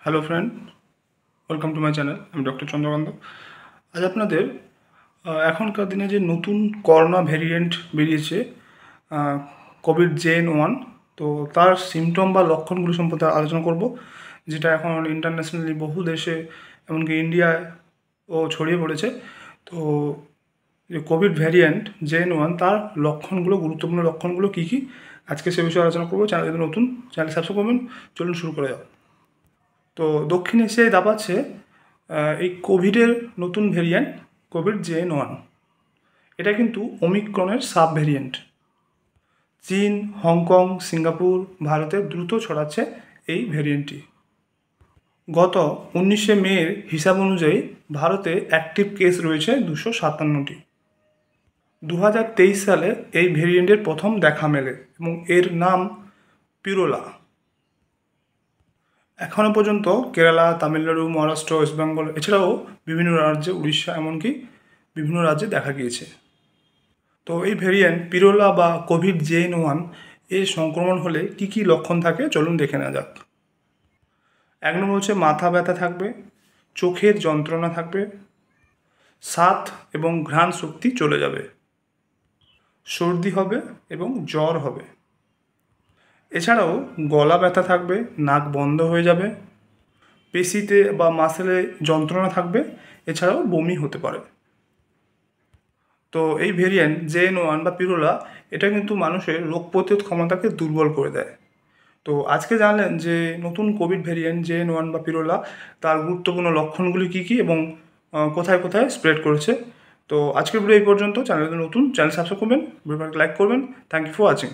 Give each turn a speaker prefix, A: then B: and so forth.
A: Hello friend, welcome to my channel. আমি doctor Chandrakant. আজ আপনাদের এখনকার দিনে যে নতুন করোনা ভ্যারিয়েন্ট বেরিয়েছে, কোভিড-JN-1, তো তার সিমটম বা লক্ষণগুলো সম্পর্কে আলোচনা করব, যেটা এখন ইন্টারন্যাশনালি বহু দেশে এমনকি ইন্ডিয়ায় ও ছড়িয়ে পড়েছে। তো যে কোভিড ভ্যারিয়েন্ট JN-1 তার লক্ষণগুলো, গুরুত্বপূর্ণ লক্ষণগুলো কী কী, আজকে সে বিষয়ে আলোচনা করবো। চ্যানেল যদি নতুন, চ্যানেল সাবস্ক্রাইব করবেন। চলুন শুরু করে যাও। তো দক্ষিণ এশিয়ায় দাপাচ্ছে এই কোভিডের নতুন ভেরিয়েন্ট কোভিড-JN-1। এটা কিন্তু ওমিক্রনের সাব ভেরিয়েন্ট। চীন, হংকং, সিঙ্গাপুর, ভারতে দ্রুত ছড়াচ্ছে এই ভেরিয়েন্টটি। গত 19শে মের হিসাব অনুযায়ী ভারতে অ্যাক্টিভ কেস রয়েছে 257টি। 2023 সালে এই ভেরিয়েন্টের প্রথম দেখা মেলে এবং এর নাম পিরোলা। এখনও পর্যন্ত কেরালা, তামিলনাড়ু, মহারাষ্ট্র, ওয়েস্ট বেঙ্গল এছাড়াও বিভিন্ন রাজ্যে, উড়িষ্যা এমনকি বিভিন্ন রাজ্যে দেখা গিয়েছে। তো এই ভেরিয়েন্ট পিরোলা বা কোভিড-JN-1 এর সংক্রমণ হলে কী কী লক্ষণ থাকে চলুন দেখে নেওয়া যাক। এক নম্বর হচ্ছে মাথা ব্যথা থাকবে, চোখের যন্ত্রণা থাকবে, স্বাদ এবং ঘ্রাণ শক্তি চলে যাবে, সর্দি হবে এবং জ্বর হবে। এছাড়াও গলা ব্যথা থাকবে, নাক বন্ধ হয়ে যাবে, পেশিতে বা মাসেলে যন্ত্রণা থাকবে, এছাড়াও বমি হতে পারে। তো এই ভেরিয়েন্ট JN-1 বা পিরোলা এটা কিন্তু মানুষের রোগ প্রতিরোধ ক্ষমতাকে দুর্বল করে দেয়। তো আজকে জানলেন যে নতুন কোভিড ভেরিয়েন্ট JN-1 বা পিরোলা তার গুরুত্বপূর্ণ লক্ষণগুলি কী কী এবং কোথায় কোথায় স্প্রেড করেছে। তো আজকের ভিডিও এই পর্যন্ত। চ্যানেল নতুন, চ্যানেল সাবস্ক্রাইব করবেন, ভিডিওটাকে লাইক করবেন। Thank you for watching.